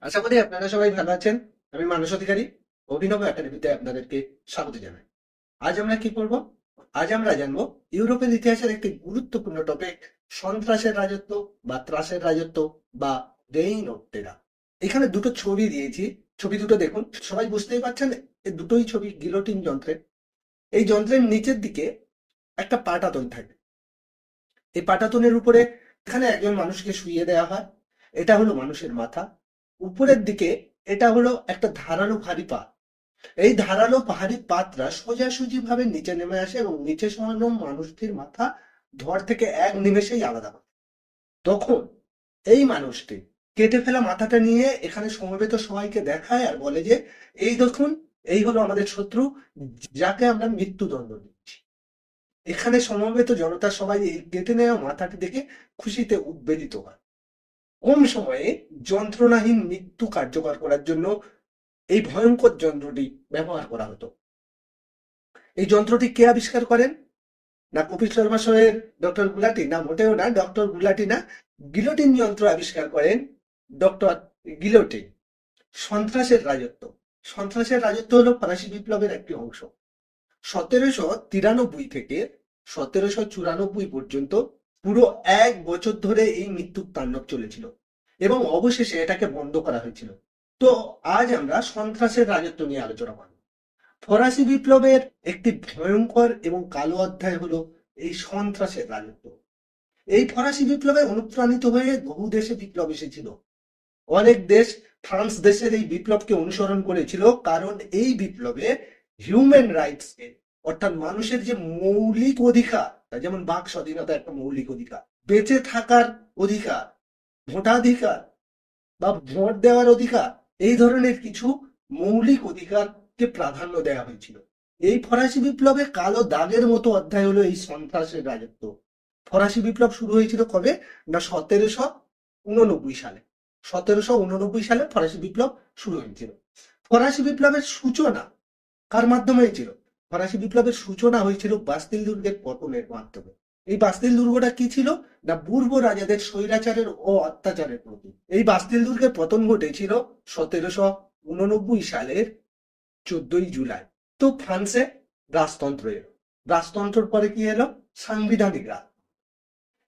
আশা করি আপনারা সবাই ভালো আছেন। আমি মানস অধিকারী, অভিনব একাডেমিতে আপনাদেরকে স্বাগত জানাই। আজ আমরা কি করব? আজ আমরা জানবো ইউরোপের ইতিহাসের একটি গুরুত্বপূর্ণ টপিক, সন্ত্রাসের রাজত্ব বা ত্রাসের রাজত্ব বা রেইন অফ টেরর। এখানে দুটো ছবি দিয়েছি, ছবি দুটো দেখুন। সবাই বুঝতেই পারছেন এই দুটোই ছবি গিলোটিন যন্ত্রের। এই যন্ত্রের নিচের দিকে একটা পাটাতন থাকে। এই পাটাতনের উপরে এখানে একজন মানুষকে শুইয়ে দেওয়া হয়। এটা হলো মানুষের মাথা। উপরের দিকে এটা হলো একটা ধারালো ভারী পা। এই ধারালো ভারী পাতটা সোজাসুজি ভাবে নিচে নেমে আসে এবং নিচে শোয়ানো মানুষটির মাথা ধর থেকে এক নিমেষেই আলাদা হয়। তখন এই মানুষটি কেটে ফেলা মাথাটা নিয়ে এখানে সমবেত সবাইকে দেখায় আর বলে যে, এই দেখুন, এই হলো আমাদের শত্রু, যাকে আমরা মৃত্যুদণ্ড দিচ্ছি। এখানে সমবেত জনতা সবাই এই কেটে নেওয়া মাথাটি দেখে খুশিতে উদ্বেলিত হয়। কম সময়ে যন্ত্রণাহীন মৃত্যু কার্যকর করার জন্য এই ভয়ঙ্কর যন্ত্রটি ব্যবহার করা হতো। এই যন্ত্রটি কে আবিষ্কার করেন? না কপিল শর্মা শোয়ের ডক্টর গুলাটি, না মোটেও না, ডক্টর গুলাটি না। গিলোটিন যন্ত্র আবিষ্কার করেন ডক্টর গিলোটিন। সন্ত্রাসের রাজত্ব। সন্ত্রাসের রাজত্ব হলো ফরাসি বিপ্লবের একটি অংশ। 1793 থেকে 1794 পর্যন্ত পুরো 1 বছর ধরে এই মৃত্যুর তাণ্ডব চলেছিল এবং অবশেষে এটাকে বন্ধ করা হয়েছিল। তো আজ আমরা সন্ত্রাসের রাজত্ব নিয়ে আলোচনা করব। ফরাসি বিপ্লবের একটি ভয়ঙ্কর এবং কালো অধ্যায় হলো এই সন্ত্রাসের রাজত্ব। এই ফরাসি বিপ্লবে অনুপ্রাণিত হয়ে বহু দেশে বিপ্লব এসেছিল। অনেক দেশ ফ্রান্স দেশের এই বিপ্লবকে অনুসরণ করেছিল, কারণ এই বিপ্লবে হিউম্যান রাইটসকে, অর্থাৎ মানুষের যে মৌলিক অধিকার, যেমন বাক স্বাধীনতা একটা মৌলিক অধিকার, বেঁচে থাকার অধিকার, ভোটাধিকার বা ভোট দেওয়ার অধিকার, এই ধরনের কিছু মৌলিক অধিকারকে প্রাধান্য দেওয়া হয়েছিল। এই ফরাসি বিপ্লবে কালো দাগের মতো অধ্যায় হলো এই সন্ত্রাসের রাজত্ব। ফরাসি বিপ্লব শুরু হয়েছিল কবে? না 1789 সালে। 1789 সালে ফরাসি বিপ্লব শুরু হয়েছিল। ফরাসি বিপ্লবের সূচনা কার মাধ্যমে হয়েছিল? ফরাসি বিপ্লবের সূচনা হয়েছিল বাস্তিল দুর্গের পতনের মাধ্যমে। এই বাস্তিল দুর্গটা কি ছিল? না পূর্ব রাজাদের স্বৈরাচারের ও অত্যাচারের প্রতীক। এই বাস্তিল দুর্গের পতন ঘটেছিল 1789 সালের 14ই জুলাই। তো ফ্রান্সে রাজতন্ত্র এলো। রাজতন্ত্রের পরে কি এলো? সাংবিধানিক রাজ।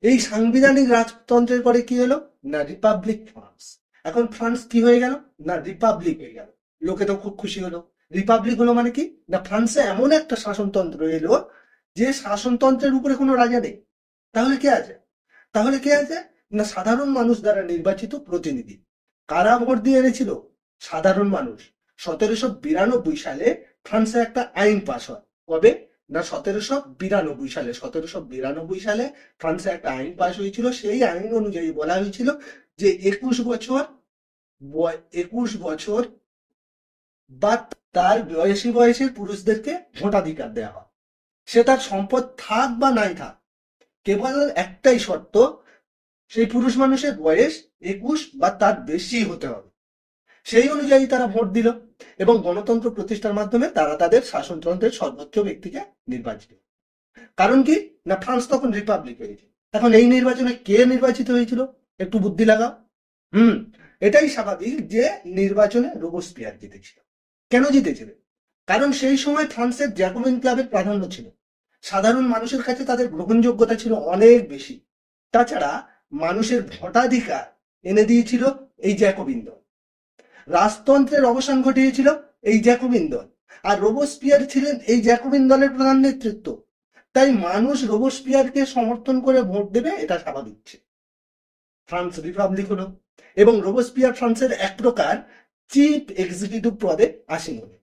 এই সাংবিধানিক রাজতন্ত্রের পরে কি হলো? না রিপাবলিক ফ্রান্স। এখন ফ্রান্স কি হয়ে গেল? না রিপাবলিক হয়ে গেল। লোকে তো খুব খুশি হলো। রিপাবলিক হলো মানে কি? না ফ্রান্সে এমন একটা শাসনতন্ত্র এলো যে শাসনতন্ত্রের উপরে কোনো রাজা নেই। তাহলে কে আছে? তাহলে কে আছে? না সাধারণ মানুষ দ্বারা নির্বাচিত প্রতিনিধি। কারা ভোট দিয়ে এনেছিল? সাধারণ মানুষ। 1792 সালে ফ্রান্সে একটা আইন পাস হয়। কবে? না 1792 সালে। 1792 সালে ফ্রান্সে একটা আইন পাস হয়েছিল। সেই আইন অনুযায়ী বলা হয়েছিল যে 21 বছর বা তার বয়সী বয়সের পুরুষদেরকে ভোটাধিকার দেওয়া হয়। সে তার সম্পদ থাক বা নাই থাক, কেবল একটাই শর্ত, সেই পুরুষ মানুষের বয়স 21 বা তার বেশি হতে হবে। সেই অনুযায়ী তারা ভোট দিল এবং গণতন্ত্র প্রতিষ্ঠার মাধ্যমে তারা তাদের শাসনতন্ত্রের সর্বোচ্চ ব্যক্তিকে নির্বাচিত। কারণ কি? না ফ্রান্স তখন রিপাবলিক হয়েছে। এখন এই নির্বাচনে কে নির্বাচিত হয়েছিল? একটু বুদ্ধি লাগাও। হুম, এটাই স্বাভাবিক যে নির্বাচনে রোবসপিয়ার জিতেছিল। কেন জিতেছিল? কারণ সেই সময় ফ্রান্সের জ্যাকোবিন ক্লাবের প্রাধান্য ছিল। সাধারণ মানুষের কাছে তাদের গ্রহণযোগ্যতা ছিল অনেক বেশি। তাছাড়া মানুষের ভোটাধিকার এনে দিয়েছিল এই জ্যাকোবিন দল। রাজতন্ত্রের অবসান ঘটিয়েছিল এই জ্যাকোবিন দল। আর রোবসপিয়ার ছিলেন এই জ্যাকোবিন দলের প্রধান নেতৃত্ব। তাই মানুষ রোবসপিয়ারকে সমর্থন করে ভোট দেবে, এটা স্বাভাবিক ছিল। ফ্রান্স রিপাবলিক হলো এবং রোবসপিয়ার ফ্রান্সের এক প্রকার চিফ এক্সিকিউটিভ পদে আসীন হলেন।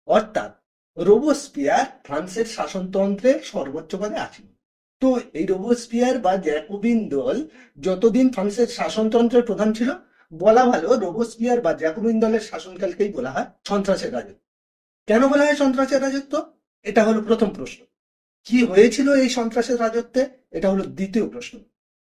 অর্থাৎ রোবসপিয়ার ফ্রান্সের শাসনতন্ত্রের সর্বোচ্চ পদে আসীন। তো এই রোবসপিয়ার বা জ্যাকোবিন দল যতদিন ফ্রান্সের শাসনতন্ত্রের প্রধান ছিল, বলা ভালো রোবসপিয়ার বা জ্যাকোবিন দলের শাসনকালকেই বলা হয় সন্ত্রাসের রাজত্ব। কেন বলা হয় সন্ত্রাসের রাজত্ব? এটা হলো প্রথম প্রশ্ন। কি হয়েছিল এই সন্ত্রাসের রাজত্বে? এটা হলো দ্বিতীয় প্রশ্ন।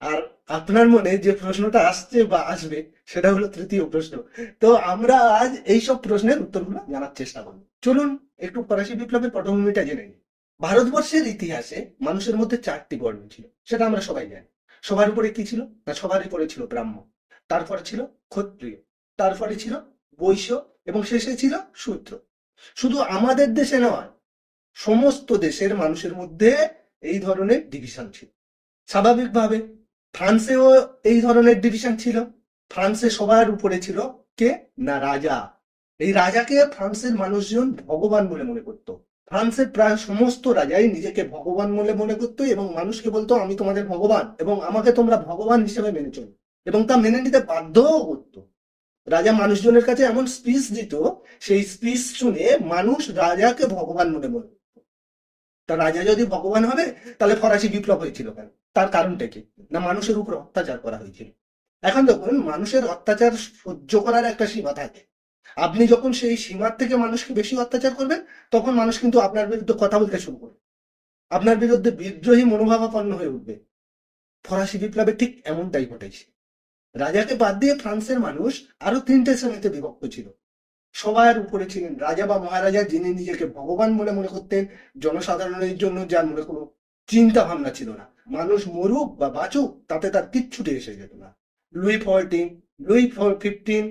আর আপনার মনে যে প্রশ্নটা আসছে বা আসবে, সেটা হলো তৃতীয় প্রশ্ন। তো আমরা আজ এই সব প্রশ্নের উত্তরগুলো জানার চেষ্টা করব। চলুন একটু ফরাসি বিপ্লবের পটভূমিটা জেনে নিই। ভারতবর্ষের ইতিহাসে মানুষের মধ্যে 4টি বর্ণ ছিল, সেটা আমরা সবাই জানি। সবার উপরে কি ছিল? না সবার উপরে ছিল ব্রাহ্মণ, তারপরে ছিল ক্ষত্রিয়, তারপরে ছিল বৈশ্য এবং শেষে ছিল শূদ্র। শুধু আমাদের দেশে নয়, সমস্ত দেশের মানুষের মধ্যে এই ধরনের ডিভিশন ছিল। স্বাভাবিকভাবে ফ্রান্সেও এই ধরনের ডিভিশন ছিল। ফ্রান্সে সবার উপরে ছিল কে না রাজা। এই রাজাকে ফ্রান্সের মানুষজন ভগবান বলে মনে করতো। ফ্রান্সের প্রায় সমস্ত রাজাই নিজেকে ভগবান বলে মনে করতো এবং মানুষকে বলতো আমি তোমাদের ভগবান এবং আমাকে তোমরা ভগবান হিসেবে মেনে চলো, এবং তা মেনে নিতে বাধ্যও করতো। রাজা মানুষজনের কাছে এমন স্পিচ দিত, সেই স্পিচ শুনে মানুষ রাজাকে ভগবান মনে করত। তা রাজা যদি ভগবান হবে তাহলে ফরাসি বিপ্লব হয়েছিল কেন? তার কারণটা কি না মানুষের উপর অত্যাচার করা হয়েছিল। এখন দেখুন, মানুষের অত্যাচার সহ্য করার একটা সীমা থাকে। আপনি যখন সেই সীমার থেকে মানুষকে বেশি অত্যাচার করবেন, তখন মানুষ কিন্তু আপনার বিরুদ্ধে কথা বলতে শুরু করবে, আপনার বিরুদ্ধে বিদ্রোহী মনোভাবাপন্ন হয়ে উঠবে। ফরাসি বিপ্লবে ঠিক এমনটাই ঘটেছে। রাজাকে বাদ দিয়ে ফ্রান্সের মানুষ আরো তিনটে শ্রেণীতে বিভক্ত ছিল। সবার উপরে ছিলেন রাজা বা মহারাজা, যিনি নিজেকে ভগবান বলে মনে করতেন। জনসাধারণের জন্য যার মনে কোনো চিন্তা ভাবনা ছিল না, মানুষ মরুক বা বাঁচুক তাতে তার কিচ্ছুটি এসে যেত না। লুই 14, লুই 15,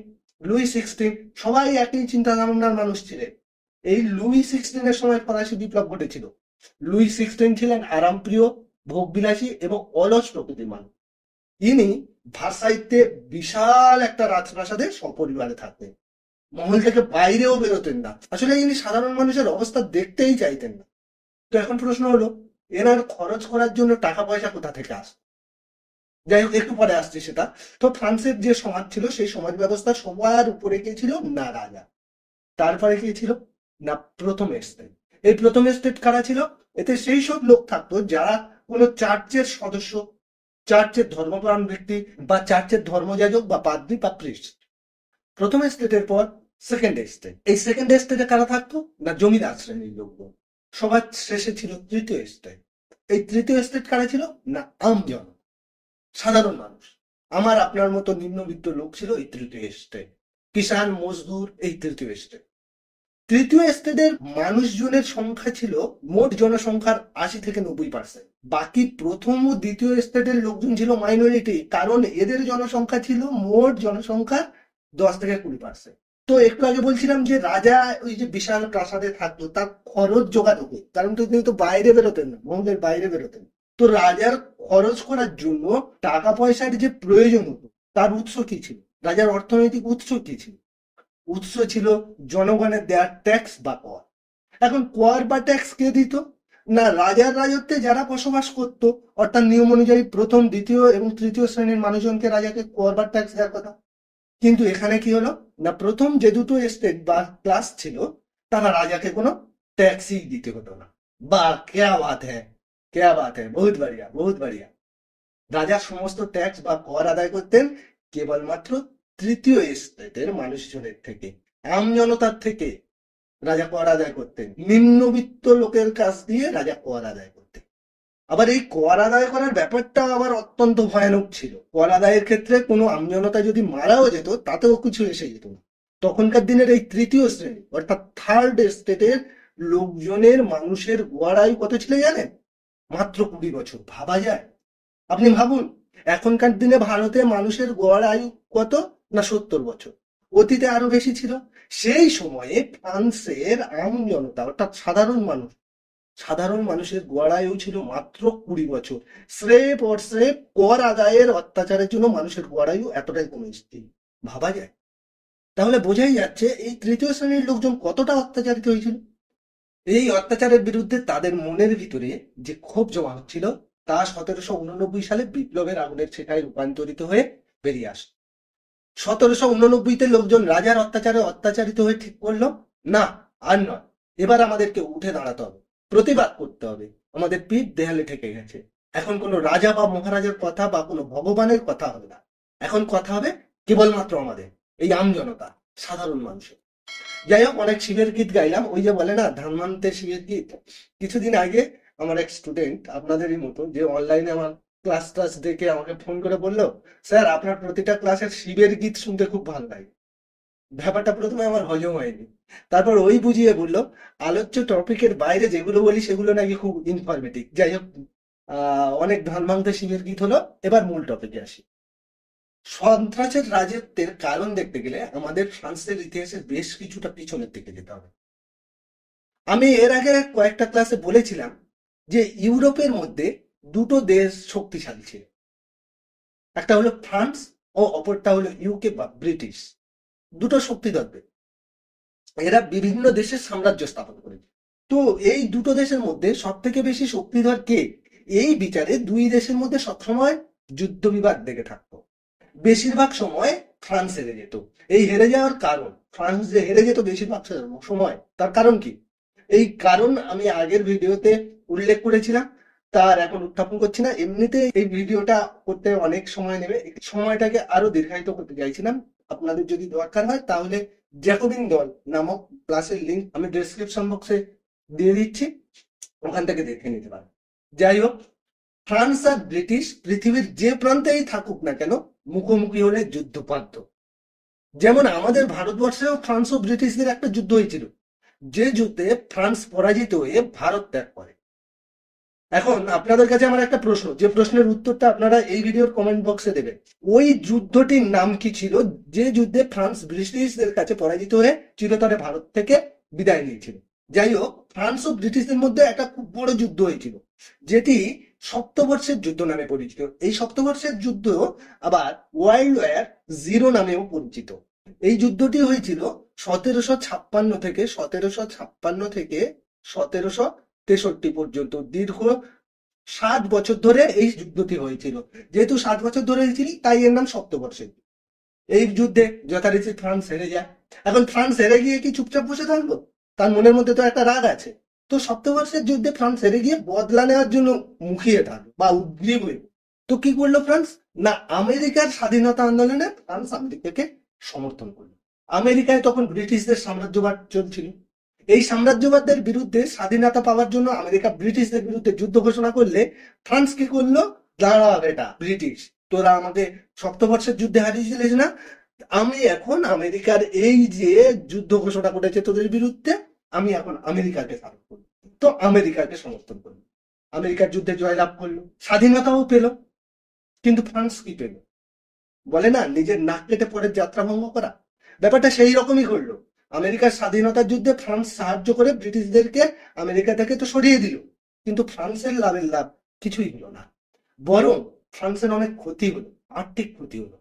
লুই 16 সবাই একই চিন্তা ভাবনার মানুষ ছিলেন। এই লুই 16 সময় ফরাসি বিপ্লব ঘটেছিল। লুই 16 ছিলেন আরামপ্রিয়, ভোগবিলাসী এবং অলস প্রকৃতির মানুষ। ইনি ভার্সাইতে বিশাল একটা রাজপ্রাসাদে সপরিবারে থাকতেন, মহল থেকে বাইরেও বেরোতেন না। আসলে ইনি সাধারণ মানুষের অবস্থা দেখতেই চাইতেন না। তো এখন প্রশ্ন হলো, এনার খরচ করার জন্য টাকা পয়সা কোথা থেকে আসে? যাই হোক, একটু পরে আসছে সেটা। তো ফ্রান্সের যে সমাজ ছিল, সেই সমাজ ব্যবস্থা সবার উপরে কে ছিল না রাজা। তারপরে কে ছিল না প্রথম এস্টেট। এই প্রথম এস্টেট কারা ছিল? এতে সেই সব লোক থাকতো যারা কোনো চার্চের সদস্য, চার্চের ধর্মপ্রাণ ব্যক্তি বা চার্চের ধর্মযাজক বা পাদ্রী বা প্রিস্ট। প্রথম এস্টেটের পর সেকেন্ড এস্টেট। এই সেকেন্ড এস্টেটে কারা থাকতো না জমিদার শ্রেণীর লোকজন। সবার শেষে ছিল তৃতীয় এস্টেট। এই তৃতীয় এস্টেট কারা ছিল না আমজন, সাধারণ মানুষ। আমার আপনার মতো নিম্নবিত্ত লোক ছিল এই তৃতীয় এস্টেট। কিষান, মজদুর, এই তৃতীয় এস্টেট। তৃতীয় এস্টেটের মানুষজনের সংখ্যা ছিল মোট জনসংখ্যার 80 থেকে 90%। বাকি প্রথম ও দ্বিতীয় এস্টেটের লোকজন ছিল মাইনরিটি, কারণ এদের জনসংখ্যা ছিল মোট জনসংখ্যার 10 থেকে 20%। তো একটু আগে বলছিলাম যে রাজা ওই যে বিশাল প্রাসাদে থাকতো, তার খরচ জোগাড় হতো, কারণ তো তিনি তো বাইরে বেরোতেন না, মহলের বাইরে বেরোতেন। তো রাজার খরচ করার জন্য টাকা পয়সার যে প্রয়োজন হতো, তার উৎস কি ছিল? রাজার অর্থনৈতিক উৎস কি ছিল? উৎস ছিল জনগণের দেওয়া ট্যাক্স বা কর। এখন কর বা ট্যাক্স কে দিত না রাজার রাজত্বে যারা বসবাস করত, অর্থাৎ নিয়ম অনুযায়ী প্রথম, দ্বিতীয় এবং তৃতীয় শ্রেণীর মানুষজনকে রাজাকে কর বা ট্যাক্স দেওয়ার কথা। কিন্তু এখানে কি হলো না প্রথম যে দুটো স্টেট বা ক্লাস ছিল, তারা রাজাকে কোনো ট্যাক্সই দিতে হতো না। বা কেয়া বাত হ্যাঁ, কেয়া বাত হ্যাঁ, বহুত বাড়িয়া, বহুত বাড়িয়া। রাজা সমস্ত ট্যাক্স বা কর আদায় করতেন কেবলমাত্র তৃতীয় স্টেটের মানুষজনের থেকে, আম জনতার থেকে রাজা কর আদায় করতেন। নিম্নবিত্ত লোকের কাছ দিয়ে রাজা কর আদায় করতেন। আবার এই কর আদায় করার ব্যাপারটা আবার অত্যন্ত ভয়ানক ছিল। কর আদায়ের ক্ষেত্রে কোনো আমজনতা যদি মারাও যেত, তাতেও কিছু এসে যেত না। তখনকার দিনের এই তৃতীয় শ্রেণী অর্থাৎ থার্ড স্টেটের লোকজনের মানুষের গড় আয়ু কত ছিল জানেন? মাত্র 20 বছর। ভাবা যায়? আপনি ভাবুন, এখনকার দিনে ভারতে মানুষের গড় আয়ু কত না 70 বছর। অতীতে আরো বেশি ছিল। সেই সময়ে ফ্রান্সের আম জনতা অর্থাৎ সাধারণ মানুষের গড় আয়ু ছিল মাত্র 20 বছর। স্রেফ ওর স্রেফ কর আদায়ের অত্যাচারের জন্য মানুষের গড় আয়ু এতটাই কমে এসেছে। ভাবা যায়? তাহলে বোঝাই যাচ্ছে এই তৃতীয় শ্রেণীর লোকজন কতটা অত্যাচারিত হয়েছিল। এই অত্যাচারের বিরুদ্ধে তাদের মনের ভিতরে যে ক্ষোভ জমা হচ্ছিল, তা 1789 সালে বিপ্লবের আগুনের ছেটায় রূপান্তরিত হয়ে বেরিয়ে আসে। 1789-তে লোকজন রাজার অত্যাচারে অত্যাচারিত হয়ে ঠিক করলো, না আর নয়, এবার আমাদেরকে উঠে দাঁড়াতে হবে, প্রতিবাদ করতে হবে। আমাদের পিঠ দেয়ালে ঠেকে গেছে। এখন কোনো রাজা বা মহারাজার কথা বা কোনো ভগবানের কথা হবে না, এখন কথা হবে কেবলমাত্র আমাদের এই আম জনতা, সাধারণ মানুষের। যাই হোক, অনেক শিবের গীত গাইলাম। ওই যে বলে না ধানমান্তে শিবের গীত। কিছুদিন আগে আমার এক স্টুডেন্ট, আপনাদেরই মতো, যে অনলাইনে আমার ক্লাস দেখে আমাকে ফোন করে বললো, স্যার আপনার প্রতিটা ক্লাসের শিবের গীত শুনতে খুব ভালো লাগে। ব্যাপারটা প্রথমে আমার হজম হয়নি। তারপর ওই বুঝিয়ে বললো আলোচ্য টপিকের বাইরে যেগুলো বলি সেগুলো নাকি খুব ইনফরমেটিভ। যাই হোক, অনেক ধান ভাঙতে শিবের গীত হলো, এবার মূল টপিকে আসি। সন্ত্রাসের রাজত্বের কারণ দেখতে গেলে আমাদের ফ্রান্সের ইতিহাসের বেশ কিছুটা পিছনের দিকে যেতে হবে। আমি এর আগে কয়েকটা ক্লাসে বলেছিলাম যে ইউরোপের মধ্যে দুটো দেশ শক্তিশালী ছিল, একটা হলো ফ্রান্স ও অপরটা হলো ইউকে বা ব্রিটিশ। দুটো শক্তিধর দেশ, এরা বিভিন্ন দেশের সাম্রাজ্য স্থাপন করেছে। তো এই দুটো দেশের মধ্যে সব থেকে বেশি শক্তিধর কে, এই বিচারে দুই দেশের মধ্যে সবসময় যুদ্ধ বিবাদ লেগে থাকতো। বেশিরভাগ সময় ফ্রান্স হেরে যেত। এই হেরে যাওয়ার কারণ, ফ্রান্স যে হেরে যেত বেশিরভাগ সময়, তার কারণ কি? এই কারণ আমি আগের ভিডিওতে উল্লেখ করেছিলাম, তার এখন উত্থাপন করছি না। এমনিতে এই ভিডিওটা করতে অনেক সময় নেবে, সময়টাকে আরো দীর্ঘায়িত করতে চাইছিলাম। আপনাদের যদি দরকার হয় তাহলে জ্যাকোবিন দল নামক ক্লাসের লিঙ্ক আমি ডেসক্রিপশন বক্সে দিয়ে দিচ্ছি, ওখান থেকে দেখে নিতে পারেন। যাই হোক, ফ্রান্স আর ব্রিটিশ পৃথিবীর যে প্রান্তেই থাকুক না কেন মুখোমুখি হলে যুদ্ধ পারত। যেমন আমাদের ভারতবর্ষেও ফ্রান্স ও ব্রিটিশদের একটা যুদ্ধ হয়েছিল, যে যুদ্ধে ফ্রান্স পরাজিত হয়ে ভারত ত্যাগ করে। এখন আপনাদের কাছে আমার একটা প্রশ্ন, যে প্রশ্নের উত্তরটা আপনারা এই ভিডিওর কমেন্ট বক্সে দেবেন। ওই যুদ্ধটির নাম কি ছিল যে যুদ্ধে ফ্রান্স ব্রিটিশদের কাছে পরাজিত হয়ে চিরতরে ভারত থেকে বিদায় নিয়েছিল? যাই হোক, ফ্রান্স ও ব্রিটিশদের মধ্যে একটা খুব বড় যুদ্ধ হয়েছিল, যেটি সপ্তবর্ষের যুদ্ধ নামে পরিচিত। এই সপ্তবর্ষের যুদ্ধ আবার ওয়ার্ল্ড ওয়ার জিরো নামেও পরিচিত। এই যুদ্ধটি হয়েছিল 1756 থেকে 1763 পর্যন্ত, দীর্ঘ 60 বছর ধরে এই যুদ্ধটি হয়েছিল। যেহেতু 60 বছর ধরে হয়েছিল তাই এর নাম সপ্তবর্ষের। এই যুদ্ধে যথারীতি ফ্রান্স হেরে যায়। এখন ফ্রান্স হেরে গিয়ে কি চুপচাপ বসে থাকবো? তার মনের মধ্যে তো একটা রাগ আছে। তো সপ্তবর্ষের যুদ্ধে ফ্রান্স হেরে গিয়ে বদলা নেওয়ার জন্য মুখিয়ে থাকলো বা উদ্গ্রীব হয়ে, তো কি করলো ফ্রান্স? না, আমেরিকার স্বাধীনতা আন্দোলনে ফ্রান্স আমেরিকাকে সমর্থন করলো। আমেরিকায় তখন ব্রিটিশদের সাম্রাজ্যবাদ চলছিল। এই সাম্রাজ্যবাদের বিরুদ্ধে স্বাধীনতা পাওয়ার জন্য আমেরিকা ব্রিটিশদের বিরুদ্ধে যুদ্ধ ঘোষণা করলে ফ্রান্স কি করলো? দাঁড়া বেটা ব্রিটিশ, তোরা আমাকে সপ্তবর্ষের যুদ্ধে হারিয়েছিলিস না, আমি এখন আমেরিকার এই যে যুদ্ধ ঘোষণা করেছে তোদের বিরুদ্ধে, আমি এখন আমেরিকাকে সাপোর্ট করবো। তো আমেরিকাকে সমর্থন করলো, আমেরিকার যুদ্ধে জয়লাভ করলো, স্বাধীনতাও পেল। কিন্তু ফ্রান্স কি পেল? বলে না, নিজের নাক কেটে পরের যাত্রা ভঙ্গ করা, ব্যাপারটা সেই রকমই করলো। আমেরিকার স্বাধীনতার যুদ্ধে ফ্রান্স সাহায্য করে ব্রিটিশদেরকে আমেরিকা থেকে তো সরিয়ে দিল, কিন্তু ফ্রান্সের লাভের লাভ কিছুই হলো না, বরং ফ্রান্সের অনেক ক্ষতি হলো, আর্থিক ক্ষতি হলো।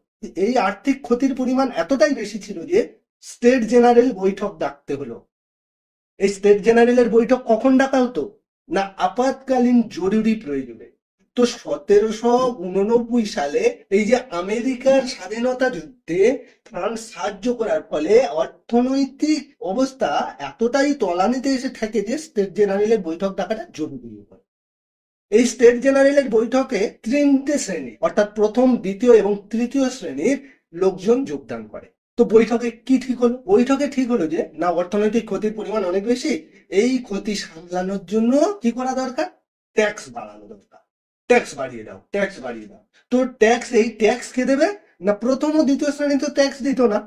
এই আর্থিক ক্ষতির পরিমাণ এতটাই বেশি ছিল যে স্টেট জেনারেল বৈঠক ডাকতে হলো। এই স্টেট জেনারেলের বৈঠক কখন ডাকা হতো? না, আপাতকালীন জরুরি প্রয়োজনে। তো 1789 সালে এই যে আমেরিকার স্বাধীনতা যুদ্ধে ফ্রান্স সাহায্য করার ফলে অর্থনৈতিক অবস্থা এতটাই তলানিতে এসে থাকে যে স্টেট জেনারেলের বৈঠক ডাকাটা জরুরি হয়। এই স্টেট জেনারেলের বৈঠকে 3টে শ্রেণী, অর্থাৎ প্রথম, দ্বিতীয় এবং তৃতীয় শ্রেণীর লোকজন যোগদান করে। তো বৈঠকে কি ঠিক হলো? বৈঠকে ঠিক হলো যে না, অর্থনৈতিক ক্ষতির পরিমাণ অনেক বেশি, এই ক্ষতি সামলানোর জন্য কি করা দরকার? ট্যাক্স বাড়ানো দরকার। ট্যাক্স বাড়িয়ে দাও, ট্যাক্স বাড়িয়ে দাও। তো ট্যাক্স, এই ট্যাক্স কে দেবে? না, প্রথম ও দ্বিতীয় শ্রেণী তো ট্যাক্স দিত না,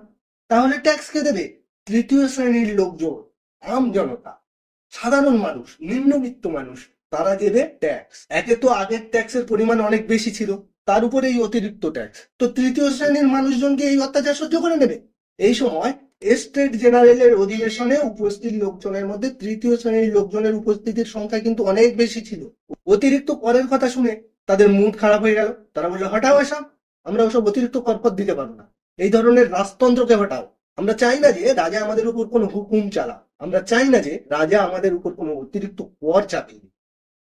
তাহলে ট্যাক্স কে দেবে? তৃতীয় শ্রেণীর লোকজন, আম জনতা, সাধারণ মানুষ, নিম্নবিত্ত মানুষ, তারা দেবে ট্যাক্স। একে তো আগের ট্যাক্সের পরিমাণ অনেক বেশি ছিল, তার উপরে এই অতিরিক্ত ট্যাক্স, তো তৃতীয় শ্রেণীর মানুষজনকে এই অত্যাচার সহ্য করে নেবে? এই সময় স্টেট জেনারেলের অধিবেশনে উপস্থিত লোকজনের মধ্যে তৃতীয় শ্রেণীর লোকজনের উপস্থিতির সংখ্যা কিন্তু অনেক বেশি ছিল। অতিরিক্ত করের কথা শুনে তাদের মুড খারাপ হয়ে গেল। তারা বললো, হটাও এসব, আমরা ওসব অতিরিক্ত কর দিতে পারবো না, এই ধরনের রাজতন্ত্রকে হটাও। আমরা চাই না যে রাজা আমাদের উপর কোনো হুকুম চালা, আমরা চাই না যে রাজা আমাদের উপর কোনো অতিরিক্ত কর চাপিয়ে দিক।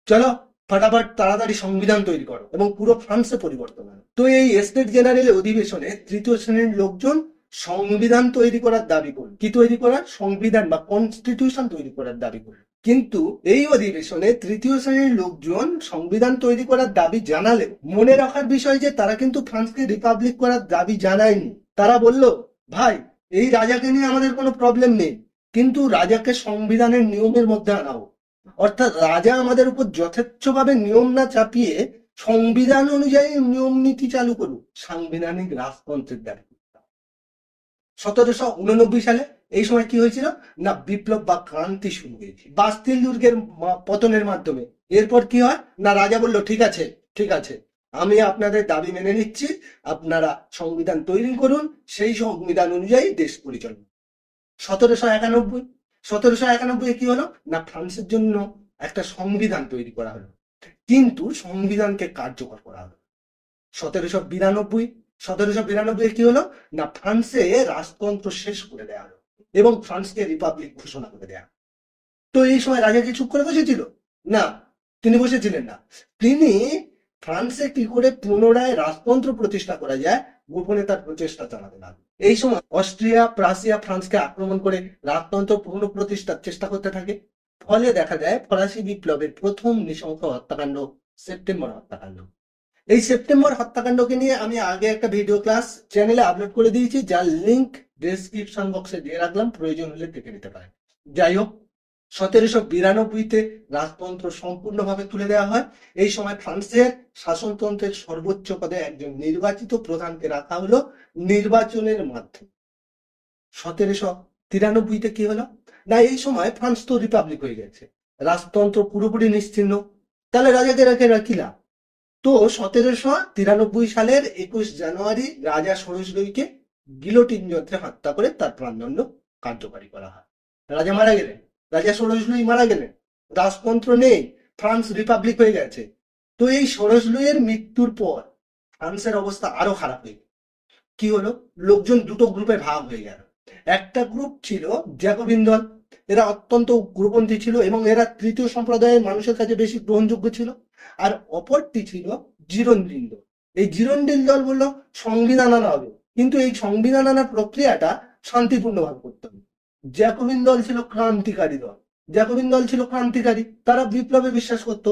চলো ফটাফট তাড়াতাড়ি সংবিধান তৈরি করো এবং পুরো ফ্রান্সে পরিবর্তন আনো। তো এই স্টেট জেনারেলের অধিবেশনে তৃতীয় শ্রেণীর লোকজন সংবিধান তৈরি করার দাবি করল। কি তৈরি করার? সংবিধান বা কনস্টিটিউশন তৈরি করার দাবি করল। কিন্তু এই অধিবেশনে তৃতীয় শ্রেণীর লোকজন সংবিধান তৈরি করার দাবি জানালেও মনে রাখার বিষয় যে তারা কিন্তু ফ্রান্সকে রিপাবলিক করার দাবি জানায়নি। তারা বলল, ভাই এই রাজাকে নিয়ে আমাদের কোনো প্রবলেম নেই, কিন্তু রাজাকে সংবিধানের নিয়মের মধ্যে আনাও। অর্থাৎ রাজা আমাদের উপর যথেচ্ছভাবে নিয়ম না চাপিয়ে সংবিধান অনুযায়ী নিয়ম নীতি চালু করুক, সাংবিধানিক রাজতন্ত্রের দাবি। 1789 সালে এই সময় কি হয়েছিল? না, বিপ্লব বা ক্রান্তি শুরু হয়েছে বাস্তিল দুর্গের পতনের মাধ্যমে। এরপর কি হয়? না, রাজা বলল, ঠিক আছে ঠিক আছে, আমি আপনাদের দাবি মেনে নিচ্ছি, আপনারা সংবিধান তৈরি করুন, সেই সংবিধান অনুযায়ী দেশ পরিচালনা। 1791, 1791 কি হলো না, ফ্রান্সের জন্য একটা সংবিধান তৈরি করা হলো, কিন্তু সংবিধানকে কার্যকর করা হলো। 1792, 1792 কি হলো না, ফ্রান্সে রাজতন্ত্র শেষ করে দেওয়া হলো এবং ফ্রান্সকে রিপাবলিক ঘোষণা করে দেওয়া। তো এই সময় রাজা কি চুপ করে বসেছিল? না, তিনি বসেছিলেন না। তিনি ফ্রান্সে কি করে পুনরায় রাজতন্ত্র প্রতিষ্ঠা করা যায় গোপনে তার প্রচেষ্টা চালাতে লাগলো। এই সময় অস্ট্রিয়া, প্রাসিয়া ফ্রান্সকে আক্রমণ করে রাজতন্ত্র পুনঃপ্রতিষ্ঠার চেষ্টা করতে থাকে। ফলে দেখা যায় ফরাসি বিপ্লবের প্রথম নৃশংস হত্যাকাণ্ড সেপ্টেম্বর হত্যাকাণ্ড। এই সেপ্টেম্বর হত্যাকাণ্ডকে নিয়ে আমি আগে একটা ভিডিও ক্লাস চ্যানেলে আপলোড করে দিয়েছি, যার লিংক ডেসক্রিপশন বক্সে দিয়ে রাখলাম, প্রয়োজন হলে দেখে নিতে পারেন। যাই হোক, 1792-তে রাজতন্ত্র সম্পূর্ণভাবে তুলে দেওয়া হয়। এই সময় ফ্রান্সের শাসনতন্ত্রের সর্বোচ্চ পদে একজন নির্বাচিত প্রধানকে রাখা হলো নির্বাচনের মাধ্যমে। 1793-তে কি হলো না, এই সময় ফ্রান্স তো রিপাবলিক হয়ে গেছে, রাজতন্ত্র পুরোপুরি নিশ্চিহ্ন, তাহলে রাজাকে রেখে রাখিলা। তো 1793 সালের 21 জানুয়ারি রাজা ষোড়শীকে গিলোটিন যন্ত্রে হত্যা করে তার প্রাণদণ্ড কার্যকারী করা হয়। রাজা মারা গেলেন, রাজা ষোড়শী মারা গেলেন, রাজতন্ত্র নেই, ফ্রান্স রিপাবলিক হয়ে গেছে। তো এই ষোড়শীর মৃত্যুর পর ফ্রান্সের অবস্থা আরো খারাপ হয়ে গেল। কি হলো, লোকজন দুটো গ্রুপে ভাগ হয়ে গেল। একটা গ্রুপ ছিল জ্যাকোবিন দল, এরা অত্যন্ত উগ্রপন্থী ছিল এবং এরা তৃতীয় সম্প্রদায়ের মানুষের কাছে বেশি গ্রহণযোগ্য ছিল। আর অপরটি ছিল জিরোন্ডিন দল। এই জিরোন্ডিন দল বলল সংবিধান আনা হবে, কিন্তু এই সংবিধান আনার প্রক্রিয়াটা শান্তিপূর্ণভাবে করতে হবে। জ্যাকোবিন দল ছিল ক্রান্তিকারী দল, জ্যাকোবিন দল ছিল ক্রান্তিকারী, তারা বিপ্লবে বিশ্বাস করত।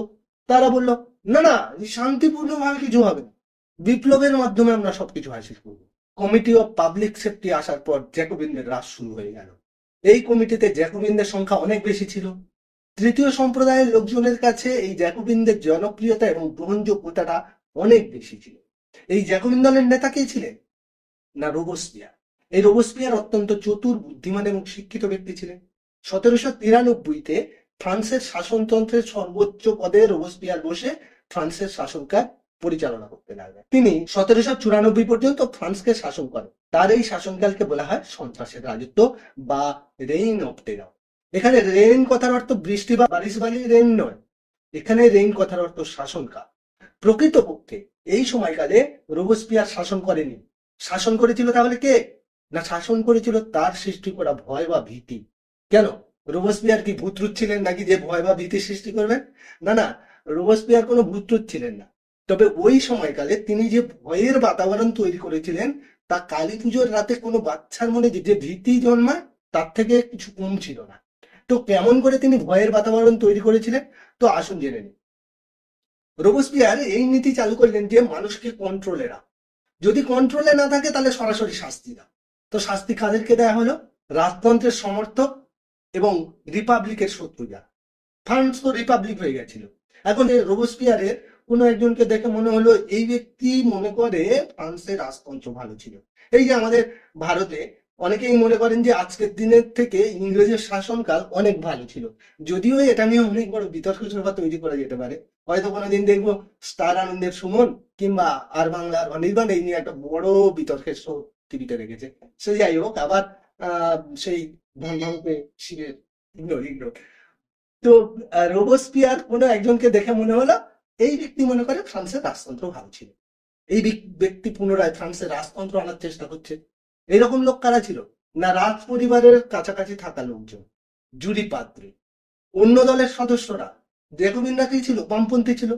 তারা বলল না না, শান্তিপূর্ণভাবে কিছু হবে না, বিপ্লবের মাধ্যমে আমরা সবকিছু হাসিল করবো। কমিটি অফ পাবলিক সেফটি আসার পর জ্যাকোবিনদের রাজ শুরু হয়ে গেল। এই কমিটিতে জ্যাকোবিনদের সংখ্যা অনেক বেশি ছিল। তৃতীয় সম্প্রদায়ের লোকজনের কাছে এই জ্যাকোবিনদের জনপ্রিয়তা এবং গ্রহণযোগ্যতাটা অনেক বেশি ছিল। এই জ্যাকোবিন দলের নেতা কে ছিলেন না, রোবসপিয়ার। এই রোবসপিয়ার অত্যন্ত চতুর, বুদ্ধিমান এবং শিক্ষিত ব্যক্তি ছিলেন। 1793-তে ফ্রান্সের শাসনতন্ত্রের সর্বোচ্চ পদে রোবসপিয়ার বসে ফ্রান্সের শাসনকাজ পরিচালনা করতে লাগলেন। তিনি 1794 পর্যন্ত ফ্রান্সকে শাসন করেন। তার এই শাসনকালকে বলা হয় সন্ত্রাসের রাজত্ব বা রেইন অফ টেরর। এখানে রেইন কথার অর্থ বৃষ্টি বা বারিশ বালি রেইন নয়, এখানে রেইন কথার অর্থ শাসনকাল। প্রকৃতপক্ষে এই সময়কালে রোবসপিয়ার শাসন করেনি, শাসন করেছিল তাহলে কে না, শাসন করেছিল তার সৃষ্টি করা ভয় বা ভীতি। কেন, রোবসপিয়ার কি ভূতরুত ছিলেন নাকি যে ভয় বা ভীতি সৃষ্টি করবেন? না না, রোবসপিয়ার কোনো ভূতরুত ছিলেন না। তবে ওই সময়কালে তিনি যে ভয়ের বাতাবরণ তৈরি করেছিলেন, তা কালী পুজোর রাতে কোনো বাচ্চার মনে যে ভীতি জন্মায় তার থেকে কিছু কম ছিল না। তো কেমন করে তিনি ভয়ের বাতাবরণ তৈরি করেছিলেন, তো আসুন জেনে নিন। রোবসপিয়ার এই নীতি চালু করলেন যে মানুষকে কন্ট্রোলে রাখ, যদি কন্ট্রোলে না থাকে তাহলে সরাসরি শাস্তি দাও। তো শাস্তি কাদেরকে দেয়া হলো, রাজতন্ত্রের সমর্থক এবং রিপাবলিকের শত্রু যারা। ফ্রান্স তো রিপাবলিক হয়ে গেছিল। এখন এই রোবসপিয়ারের কোনো একজনকে দেখে মনে হলো এই ব্যক্তি মনে করে ফ্রান্সের রাজতন্ত্র ভালো ছিল। এই যে আমাদের ভারতে অনেকেই মনে করেন যে আজকের দিনের থেকে ইংরেজের শাসনকাল অনেক ভালো ছিল, যদিও এটা নিয়ে অনেক বড় বিতর্ক সভা তৈরি করা যেতে পারে। হয়তো কোনোদিন দেখবো স্টার আনন্দের সুমন কিংবা আর বাংলার অনির্বাণ এই নিয়ে একটা বড় বিতর্কের শো টিভিতে রেখেছে। সে যাই হোক, আবার সেই ধর্মাঙ্কে শিবের ইগনোর ইগনোর। তো রোবসপিয়ার কোনো একজনকে দেখে মনে হলো এই ব্যক্তি মনে করে ফ্রান্সের রাজতন্ত্র ভালো ছিল, এই ব্যক্তি পুনরায় ফ্রান্সের রাজতন্ত্র আনার চেষ্টা করছে। এইরকম লোক কারা ছিল না, রাজ পরিবারের কাছাকাছি থাকা লোকজন, জুরি পাদ্রি, অন্য দলের সদস্যরা। জ্যাকোবিনরা কি ছিল, বামপন্থী ছিল।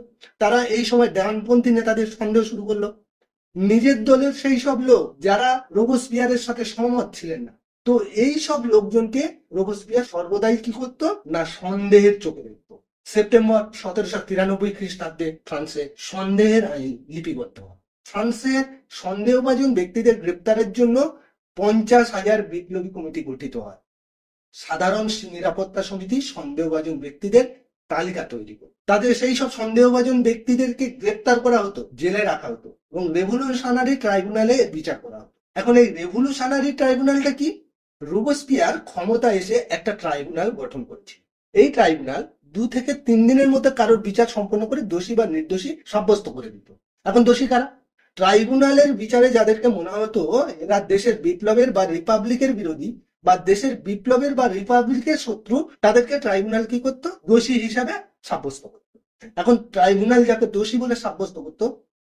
তারা এই সময় ডানপন্থী নেতাদের সন্দেহ শুরু করলো। নিজের দলের সেই সব লোক যারা রোবসপিয়ারের সাথে সহমত ছিলেন না, তো এই সব লোকজনকে রোবসপিয়ার সর্বদাই কি করতো না, সন্দেহের চোখে দেখতো। সেপ্টেম্বর 1793 খ্রিস্টাব্দে ফ্রান্সে সন্দেহের আইন লিপিবদ্ধ হয়। ফ্রান্সের সন্দেহভাজন ব্যক্তিদের গ্রেপ্তারের জন্য 50,000 বিপ্লবী কমিটি গঠিত হয়। সাধারণ নিরাপত্তা সমিতি সন্দেহভাজন ব্যক্তিদের তালিকা তৈরি করে তাদের সেই সব সন্দেহভাজন ব্যক্তিদেরকে গ্রেপ্তার করা হতো, জেলে রাখা হতো এবং রেভলিউশনারি ট্রাইব্যুনালে বিচার করা হতো। এখন এই রেভলিউশনারি ট্রাইব্যুনালটা কি, রোবসপিয়ার ক্ষমতা এসে একটা ট্রাইব্যুনাল গঠন করেছে। এই ট্রাইব্যুনাল 2 থেকে 3 দিনের মধ্যে কারোর বিচার সম্পন্ন করে দোষী বা নির্দোষী সাব্যস্ত করে দিত। এখন দোষী কারা? ট্রাইব্যুনালের বিচারে যাদেরকে মনে হতো এরা দেশের বিপ্লবের বা রিপাবলিকের বিরোধী বা দেশের বিপ্লবের বা রিপাবলিকের শত্রু, তাদেরকে ট্রাইব্যুনাল কি করতো? দোষী হিসাবে সাব্যস্ত করতো। এখন ট্রাইব্যুনাল যাকে দোষী বলে সাব্যস্ত করতো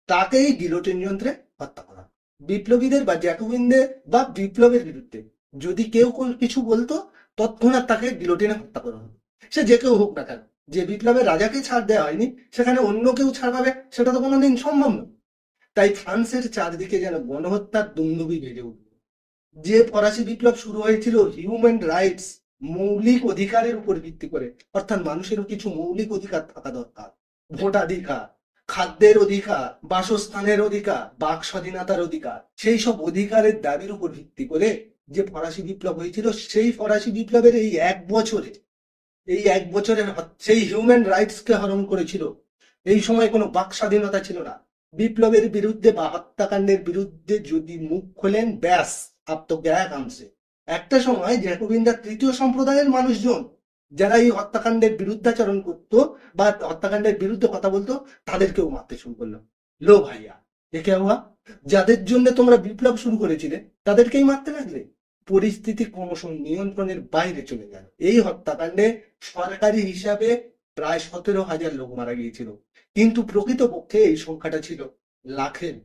তাকেই গিলোটিন যন্ত্রে হত্যা করা। বিপ্লবীদের বা জ্যাকোবিনদের বা বিপ্লবের বিরুদ্ধে যদি কেউ কিছু বলতো তৎক্ষণাৎ তাকে গিলোটিনে হত্যা করা হতো, সে যে কেউ হোক না কেন। যে বিপ্লবের রাজাকে ছাড় দেওয়া হয়নি সেখানে অন্য কেউ ছাড় পাবে সেটা তো কোনোদিন সম্ভব নয়। তাই ফ্রান্সের চারদিকে যেন গণহত্যার দুন্দুবি বেড়ে উঠল। যে ফরাসি বিপ্লব শুরু হয়েছিল হিউম্যান রাইটস, মৌলিক অধিকারের উপর ভিত্তি করে, অর্থাৎ মানুষেরও কিছু মৌলিক অধিকার থাকা দরকার, ভোটাধিকার, খাদ্যের অধিকার, বাসস্থানের অধিকার, বাক স্বাধীনতার অধিকার, সেই সব অধিকারের দাবির উপর ভিত্তি করে যে ফরাসি বিপ্লব হয়েছিল, সেই ফরাসি বিপ্লবের এই এক বছরে সেই হিউম্যান রাইটসকে হরণ করেছিল। এই সময় কোনো বাক স্বাধীনতা ছিল না। বিপ্লবের বিরুদ্ধে বা হত্যাকাণ্ডের বিরুদ্ধে যদি মুখ খোলেন ব্যাস আত্মজ্ঞান আমছে। একটা সময় জ্যাকোবিনরা তৃতীয় সম্প্রদায়ের মানুষজন যারা এই হত্যাকাণ্ডের বিরুদ্ধাচরণ করতো বা হত্যাকাণ্ডের বিরুদ্ধে কথা বলতো তাদেরকেও মারতে শুরু করলো। লো ভাইয়া একে হওয়া, যাদের জন্য তোমরা বিপ্লব শুরু করেছিলে তাদেরকেই মারতে লাগলে। পরিস্থিতি ক্রমশ নিয়ন্ত্রণের বাইরে চলে গেল। এই হত্যাকাণ্ডে সরকারি হিসাবে প্রায় 17,000 লোক মারা গিয়েছিল, কিন্তু প্রকৃতপক্ষে এই সংখ্যাটা ছিল লাখের।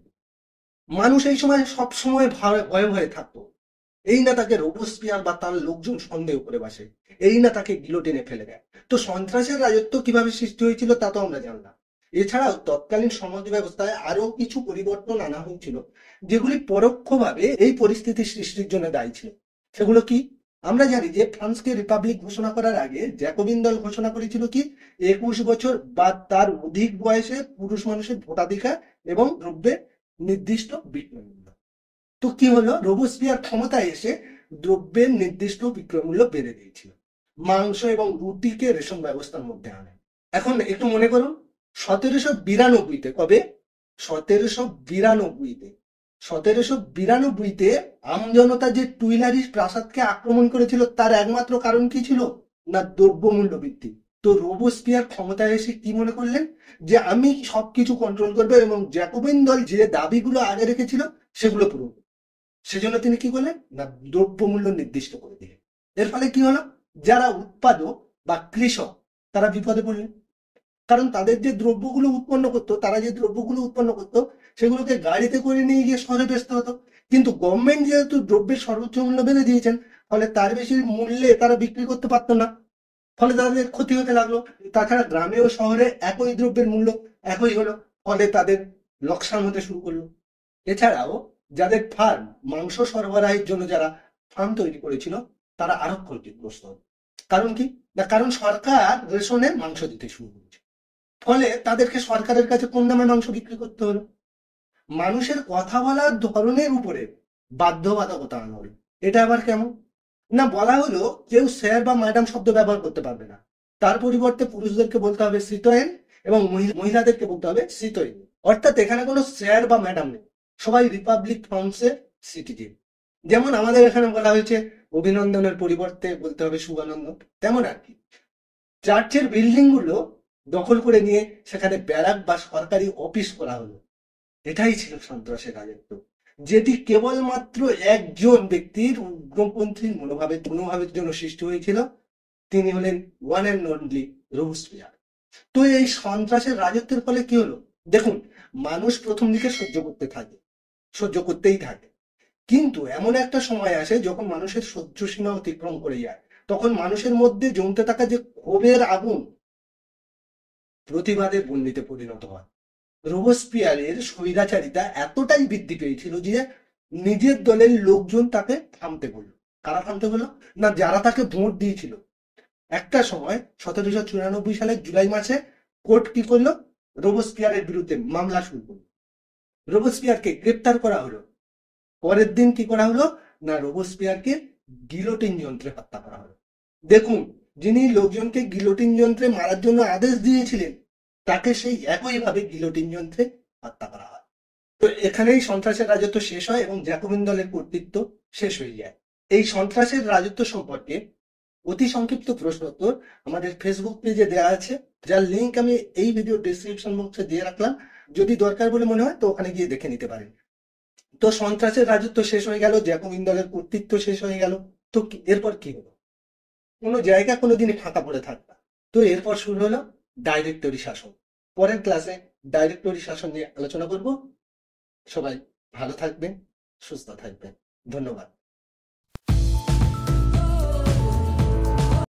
মানুষ এই সময় সব সময় ভয়ে ভয়ে থাকতো। এই না তাকে রোবোস্পিয়ার বা তার লোকজন সন্দেহ করে বসে, এই না তাকে গিলোটিনে ফেলে দেয়। তো সন্ত্রাসের রাজত্ব কিভাবে সৃষ্টি হয়েছিল তা তো আমরা জানলাম। এছাড়াও তৎকালীন সমাজ ব্যবস্থায় আরো কিছু পরিবর্তন আনা হয়েছিল যেগুলি পরোক্ষভাবে এই পরিস্থিতি সৃষ্টির জন্য দায়ী ছিল। সেগুলো কি? আমরা জানি যে ফ্রান্সকে রিপাবলিক ঘোষণা করার আগে জ্যাকোবিন দল ঘোষণা করেছিল কি 21 বছর বা তার অধিক বয়সে পুরুষ মানুষের ভোটাধিকার এবং দ্রব্যের নির্দিষ্ট বিক্রয় মূল্য। তো কি হলো? রোবোস্পিয়ার ক্ষমতায় এসে দ্রব্যের নির্দিষ্ট বিক্রয় মূল্য বেড়ে দিয়েছিল, মাংস এবং রুটিকে রেশন ব্যবস্থার মধ্যে আনে। এখন একটু মনে করুন 1792-তে, কবে? 1792-তে 1792-তে আমজনতা যে টুইলারিস প্রাসাদকে আক্রমণ করেছিল তার একমাত্র কারণ কি ছিল? না দ্রব্যমূল্য বৃদ্ধি। তো রোবোস্পিয়ার ক্ষমতায় এসে কি মনে করলেন? যে আমি সবকিছু কন্ট্রোল করবো এবং জ্যাকোবিন দল যে দাবিগুলো আগে রেখেছিল সেগুলো পূরণ। সেজন্য তিনি কি করলেন? না দ্রব্যমূল্য নির্দিষ্ট করে দিলেন। এর ফলে কি হলো? যারা উৎপাদক বা কৃষক তারা বিপদে পড়লেন, কারণ তাদের যে দ্রব্যগুলো উৎপন্ন করতো, তারা যে দ্রব্যগুলো উৎপন্ন করতো সেগুলোকে গাড়িতে করে নিয়ে গিয়ে শহরে বেচতে হতো। কিন্তু গভর্নমেন্ট যেহেতু দ্রব্যের সর্বোচ্চ মূল্য বেঁধে দিয়েছেন, ফলে তার বেশি মূল্যে তারা বিক্রি করতে পারতো না, ফলে তাদের ক্ষতি হতে লাগলো। তাছাড়া গ্রামে ও শহরে একই দ্রব্যের মূল্য একই হলো, ফলে তাদের লোকসান হতে শুরু করলো। এছাড়াও যাদের ফার্ম, মাংস সরবরাহের জন্য যারা ফার্ম তৈরি করেছিল তারা আরো ক্ষতিগ্রস্ত হলো। কারণ কি? না কারণ সরকার রেশনে মাংস দিতে শুরু করেছে, ফলে তাদেরকে সরকারের কাছে কম দামে মাংস বিক্রি করতে হলো। মানুষের কথা বলার ধরনের উপরে বাধ্যবাধকতা আনা হলো। এটা আবার কেমন? না বলা হলো কেউ স্যার বা ম্যাডাম শব্দ ব্যবহার করতে পারবে না, তার পরিবর্তে পুরুষদেরকে বলতে হবে শ্রীতয়েন এবং মহিলাদেরকে বলতে হবে শ্রীতয়িনী। অর্থাৎ এখানে কোনো স্যার বা ম্যাডাম নেই, সবাই রিপাবলিক ফ্রান্সের সিটিজেন। যেমন আমাদের এখানে বলা হয়েছে অভিনন্দনের পরিবর্তে বলতে হবে শুভানন্দ, তেমন আর কি। চার্চের বিল্ডিং গুলো দখল করে নিয়ে সেখানে ব্যারাক বা সরকারি অফিস করা হলো। এটাই ছিল সন্ত্রাসের রাজত্ব, যেটি কেবলমাত্র একজন ব্যক্তির উগ্রপন্থী মনোভাবের জন্য সৃষ্টি হয়েছিল। তিনি হলেন ওয়ান অ্যান্ড অনলি রোবোস্পিয়ার। তো এই সন্ত্রাসের রাজত্বের ফলে কি হলো? দেখুন, মানুষ প্রথম দিকে সহ্য করতেই থাকে, কিন্তু এমন একটা সময় আসে যখন মানুষের সহ্য সীমা অতিক্রম করে যায়। তখন মানুষের মধ্যে জমতে থাকা যে ক্ষোভের আগুন প্রতিবাদের বন্দিতে পরিণত হয়। রোবোস্পিয়ারের স্বৈরাচারিতা এতটাই বৃদ্ধি পেয়েছিল যে নিজের দলের লোকজন তাকে থামতে বলল। কারা থামতে বলল? না যারা তাকে ভোট দিয়েছিল। একটা সময় 1794 সালের জুলাই মাসে কোর্ট কি করলো? রোবোস্পিয়ারের বিরুদ্ধে মামলা শুরু করলো, রোবোস্পিয়ারকে গ্রেপ্তার করা হলো। পরের দিন কি করা হলো? না রোবোস্পিয়ারকে গিলোটিন যন্ত্রে হত্যা করা হলো। দেখুন, যিনি লোকজনকে গিলোটিন যন্ত্রে মারার জন্য আদেশ দিয়েছিলেন তাকে সেই একইভাবে গিলোটিন যন্ত্রে হত্যা করা হয়। তো এখানেই সন্ত্রাসের রাজত্ব শেষ হয় এবং জ্যাকোবিন দলের কর্তৃত্ব শেষ হয়ে যায়। এই সন্ত্রাসের রাজত্ব সম্পর্কে অতি সংক্ষিপ্ত প্রশ্নোত্তর আমাদের ফেসবুক পেজে দেওয়া আছে, যার লিঙ্ক আমি এই ভিডিও ডেসক্রিপশন বক্সে দিয়ে রাখলাম। যদি দরকার বলে মনে হয় তো ওখানে গিয়ে দেখে নিতে পারেন। তো সন্ত্রাসের রাজত্ব শেষ হয়ে গেল, জ্যাকব ইন্দলের কর্তৃত্ব শেষ হয়ে গেল। তো এরপর কি হলো? কোনো জায়গা কোনোদিনই ফাঁকা পড়ে থাকবে না। তো এরপর শুরু হলো ডাইরেক্টরি শাসন। পরের ক্লাসে ডাইরেক্টরি শাসন নিয়ে আলোচনা করব। সবাই ভালো থাকবেন, সুস্থ থাকবেন। ধন্যবাদ।